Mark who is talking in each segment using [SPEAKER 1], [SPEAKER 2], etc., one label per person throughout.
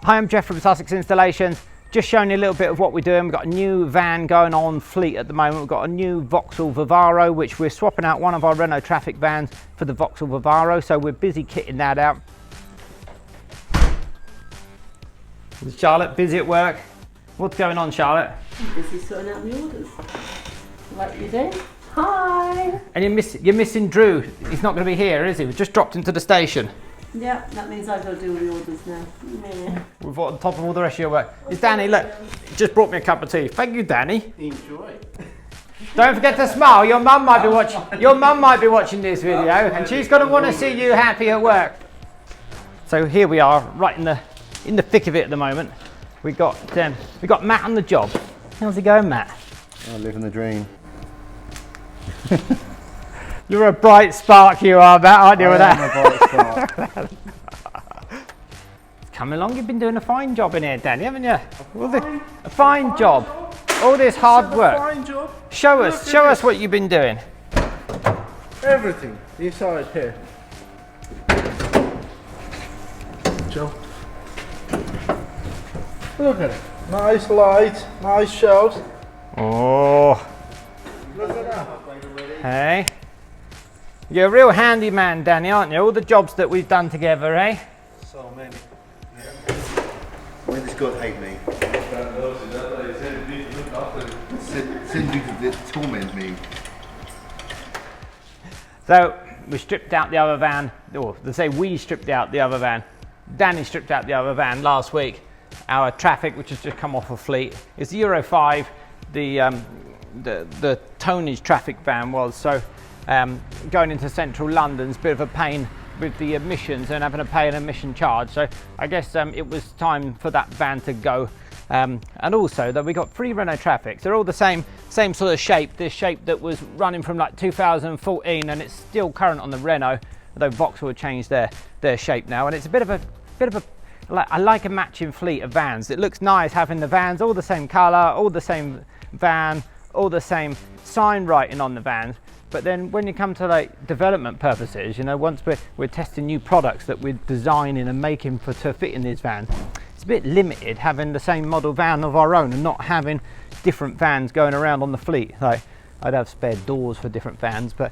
[SPEAKER 1] Hi, I'm Jeff from Sussex Installations. Just showing you a little bit of what we're doing. We've got a new van going on fleet at the moment. We've got a new Vauxhall Vivaro, which we're swapping out one of our Renault Traffic vans for the Vauxhall Vivaro. So we're busy kitting that out. Is Charlotte busy at work? What's going on, Charlotte?
[SPEAKER 2] I'm busy sorting out the orders. Like you do. Hi!
[SPEAKER 1] And you're missing Drew. He's not going to be here, is he? We've just dropped into the station.
[SPEAKER 2] Yeah, that means I've got to do all the orders now. Yeah.
[SPEAKER 1] We've got on top of all the rest of your work. It's Danny, look, he just brought me a cup of tea. Thank you, Danny.
[SPEAKER 3] Enjoy.
[SPEAKER 1] Don't forget to smile. Your mum might be watching. Your mum might be watching this video, and she's going to want to see you happy at work. So here we are, right in the thick of it at the moment. We got Matt on the job. How's it going, Matt?
[SPEAKER 3] I'm living the dream.
[SPEAKER 1] You're a bright spark, you are, Matt, aren't you?
[SPEAKER 3] I'm a bright spark.
[SPEAKER 1] Come along, you've been doing a fine job in here, Danny, haven't you? A fine job. All this hard work.
[SPEAKER 3] Fine job.
[SPEAKER 1] Show us what you've been doing.
[SPEAKER 3] Everything inside here. Joe. Look at it. Nice light, nice shelves.
[SPEAKER 1] Oh.
[SPEAKER 3] Look at that.
[SPEAKER 1] Hey. You're a real handyman, Danny, aren't you? All the jobs that we've done together, eh?
[SPEAKER 3] So many. When does God hate me? Send you to torment me.
[SPEAKER 1] So we stripped out the other van, or they say we stripped out the other van. Danny stripped out the other van last week. Our Traffic, which has just come off of fleet, is the Euro 5. The tonnage Traffic van was, so going into central London's a bit of a pain with the emissions and having to pay an emission charge. So I guess it was time for that van to go. And also that we got 3 Renault Trafics. They're all the same sort of shape. This shape that was running from like 2014, and it's still current on the Renault, although Vauxhall have changed their shape now. And it's a bit of a I like a matching fleet of vans. It looks nice having the vans all the same colour, all the same van, all the same sign writing on the vans. But then when you come to like development purposes, you know, once we're testing new products that we're designing and making to fit in these vans, it's a bit limited having the same model van of our own and not having different vans going around on the fleet. Like I'd have spare doors for different vans, but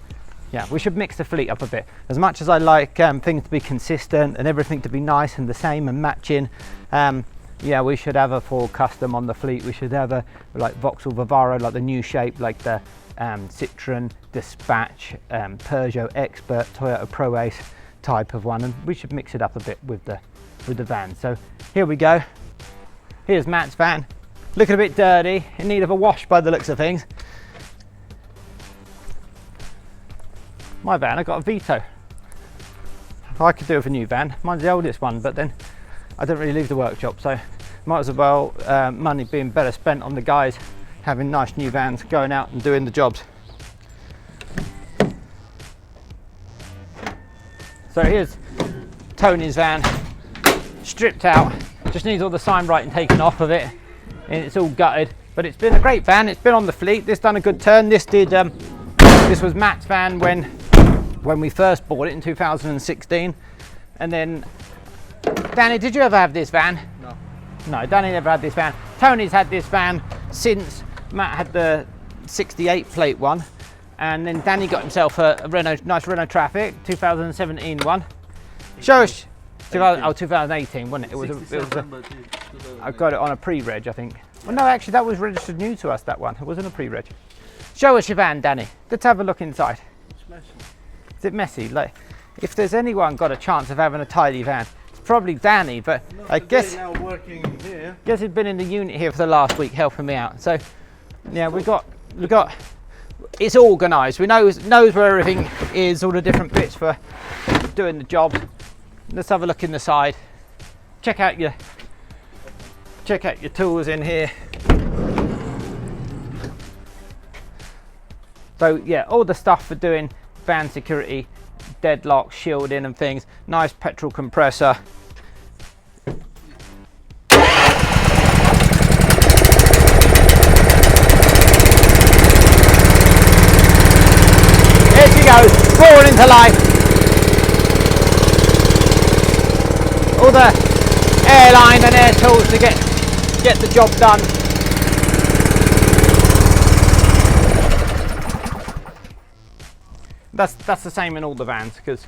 [SPEAKER 1] yeah, we should mix the fleet up a bit. As much as I like things to be consistent and everything to be nice and the same and matching, yeah, we should have a full custom on the fleet. We should have a like Vauxhall Vivaro, like the new shape, like the Citroen Dispatch, Peugeot Expert, Toyota Pro Ace type of one, and we should mix it up a bit with the van. So here we go. Here's Matt's van, looking a bit dirty, in need of a wash by the looks of things. My van, I got a Vito. I could do with a new van. Mine's the oldest one, but then I don't really leave the workshop, so might as well money being better spent on the guys having nice new vans, going out and doing the jobs. So here's Tony's van, stripped out, just needs all the sign writing taken off of it, and it's all gutted, but it's been a great van. It's been on the fleet. This done a good turn. This was Matt's van when we first bought it in 2016, and then Danny, did you ever have this van? No, Danny never had this van. Tony's had this van since Matt had the 68 plate one, and then Danny got himself a nice Renault Traffic, 2017 one. Show us, 2018, wasn't it? It was I got it on a pre-reg, I think. Well, no, actually, that was registered new to us, that one. It wasn't a pre-reg. Show us your van, Danny. Let's have a look inside.
[SPEAKER 3] It's messy.
[SPEAKER 1] Is it messy? Like, if there's anyone got a chance of having a tidy van, it's probably Danny, but I guess
[SPEAKER 3] now working here.
[SPEAKER 1] Guess he's been in the unit here for the last week helping me out. So yeah, we got it's organised. We knows where everything is, all the different bits for doing the job. Let's have a look in the side. Check out your tools in here. So yeah, all the stuff for doing van security, deadlock, shielding and things. Nice petrol compressor. Here she goes, roaring into life. All the airline and air tools to get the job done. That's the same in all the vans, because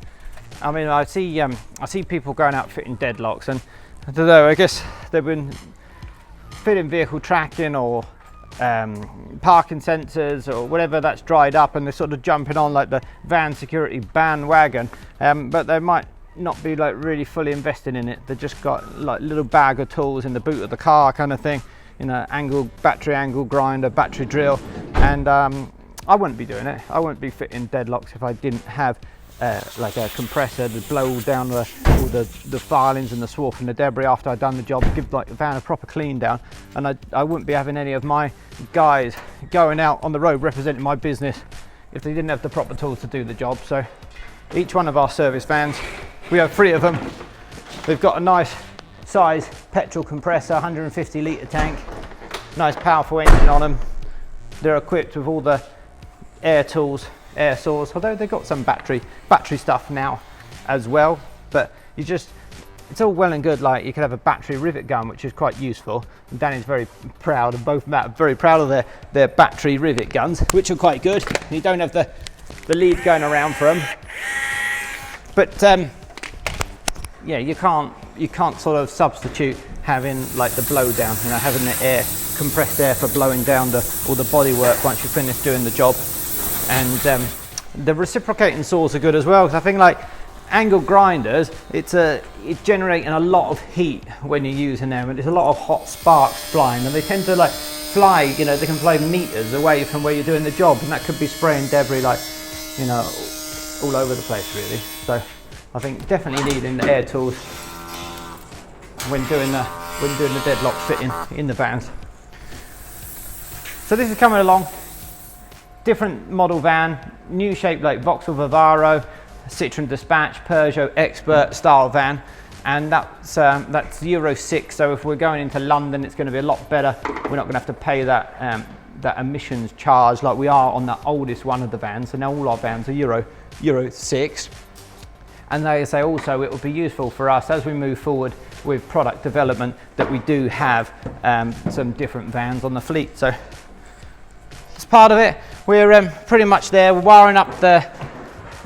[SPEAKER 1] I mean I see people going out fitting deadlocks, and I don't know, I guess they've been fitting vehicle tracking or parking sensors or whatever that's dried up, and they're sort of jumping on like the van security bandwagon, but they might not be like really fully invested in it. They've just got like little bag of tools in the boot of the car kind of thing, you know, battery angle grinder, battery drill, and I wouldn't be doing it. I wouldn't be fitting deadlocks if I didn't have like a compressor to blow down all the filings and the swarf and the debris after I'd done the job, give like the van a proper clean down, and I wouldn't be having any of my guys going out on the road representing my business if they didn't have the proper tools to do the job. So each one of our service vans, we have 3 of them. We've got a nice size petrol compressor, 150 litre tank, nice powerful engine on them. They're equipped with all the air tools, air saws, although they've got some battery stuff now as well, but it's all well and good, like you could have a battery rivet gun, which is quite useful, and Danny's very proud, and both Matt are very proud of their battery rivet guns, which are quite good. You don't have the lead going around for them, but yeah, you can't sort of substitute having like the blow down, you know, having the air, compressed air for blowing down all the bodywork once you finish doing the job. And the reciprocating saws are good as well, because I think like angle grinders, it's generating a lot of heat when you're using them, and there's a lot of hot sparks flying, and they tend to like fly, you know, they can fly meters away from where you're doing the job, and that could be spraying debris like, you know, all over the place really. So I think definitely needing the air tools when doing the deadlock fitting in the vans. So this is coming along. Different model van, new shape like Vauxhall Vivaro, Citroen Dispatch, Peugeot Expert style van, and that's Euro 6. So if we're going into London, it's going to be a lot better. We're not going to have to pay that emissions charge like we are on the oldest one of the vans. So now all our vans are Euro 6. And they say also it will be useful for us as we move forward with product development that we do have some different vans on the fleet. So as part of it, we're pretty much there. We're wiring up the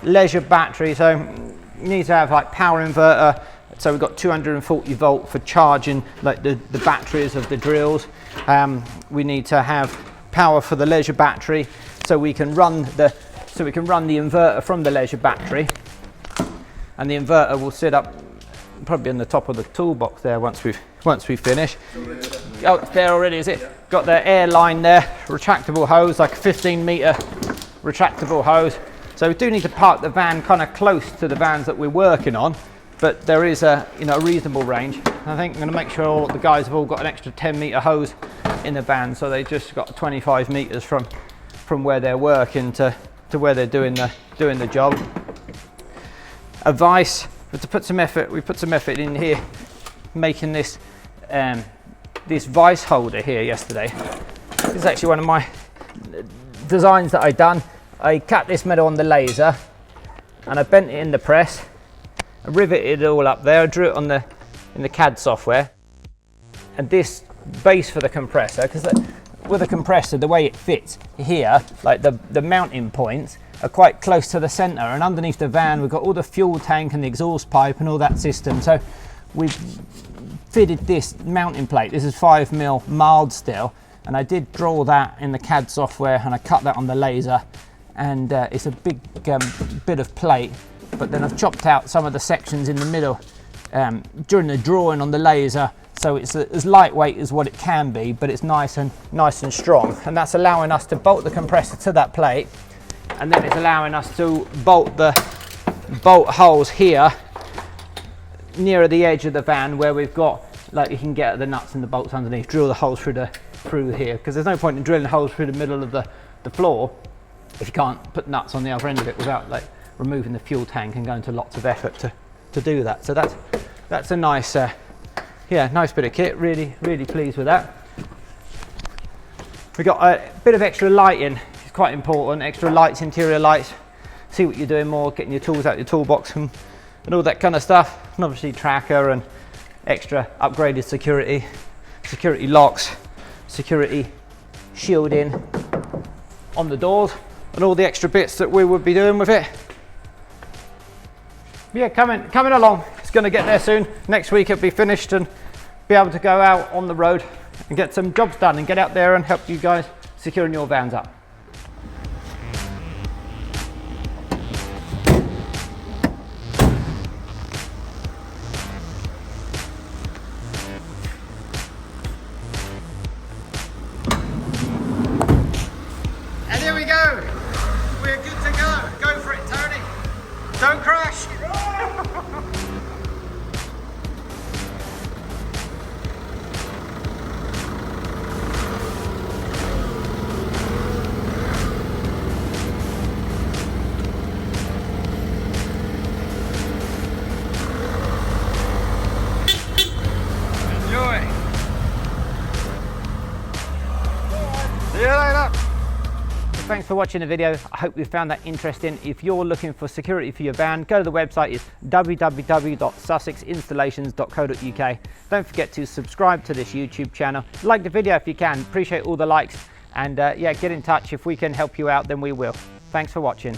[SPEAKER 1] leisure battery, so you need to have like power inverter. So we've got 240 volt for charging like the batteries of the drills. We need to have power for the leisure battery, so we can run the inverter from the leisure battery, and the inverter will sit up probably on the top of the toolbox there once we finish. Oh, it's there already, is it? Got the air line there, retractable hose, like a 15-meter retractable hose. So we do need to park the van kind of close to the vans that we're working on, but there is a reasonable range. I think I'm going to make sure all the guys have all got an extra 10-meter hose in the van, so they just got 25 meters from where they're working to where they're doing the job. Advice: we put some effort in here making this this vice holder here yesterday. This is actually one of my designs that I done. I cut this metal on the laser and I bent it in the press. I riveted it all up there. I drew it in the CAD software. And this base for the compressor, because with a compressor, the way it fits here, like the mounting points are quite close to the center, and underneath the van we've got all the fuel tank and the exhaust pipe and all that system. So we've fitted this mounting plate. This is 5mm mild steel, and I did draw that in the CAD software, and I cut that on the laser, and it's a big bit of plate, but then I've chopped out some of the sections in the middle during the drawing on the laser, so it's as lightweight as what it can be, but it's nice and strong, and that's allowing us to bolt the compressor to that plate, and then it's allowing us to bolt the bolt holes here nearer the edge of the van, where we've got, like, you can get the nuts and the bolts underneath, drill the holes through here, because there's no point in drilling holes through the middle of the floor if you can't put nuts on the other end of it without like removing the fuel tank and going to lots of effort to do that. So that's a nice nice bit of kit. Really pleased with that. We got a bit of extra lighting. It's quite important. Extra lights, interior lights. See what you're doing more, getting your tools out of your toolbox and all that kind of stuff. And obviously tracker and extra upgraded security locks, security shielding on the doors, and all the extra bits that we would be doing with it. Yeah, coming along. It's going to get there soon. Next week it'll be finished and be able to go out on the road and get some jobs done and get out there and help you guys securing your vans up. And here we go. We're good to go. Go for it, Tony. Don't crash. Enjoy. See you later. Thanks for watching the video. I hope you found that interesting. If you're looking for security for your van, go to the website. It's www.sussexinstallations.co.uk. Don't forget to subscribe to this YouTube channel. Like the video if you can. Appreciate all the likes. And yeah, get in touch. If we can help you out, then we will. Thanks for watching.